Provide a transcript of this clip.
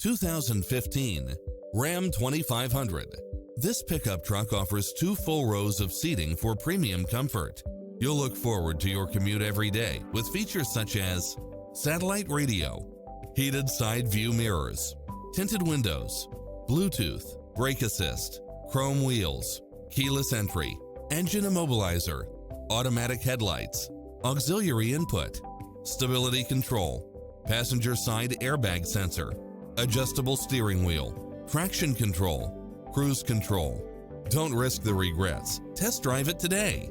2015 Ram 2500. This pickup truck offers 2 full rows of seating for premium comfort. You'll look forward to your commute every day with features such as satellite radio, heated side view mirrors, tinted windows, Bluetooth, brake assist, chrome wheels, keyless entry, engine immobilizer, automatic headlights, auxiliary input, stability control, passenger side airbag sensor, adjustable steering wheel, traction control, cruise control. Don't risk the regrets. Test drive it today.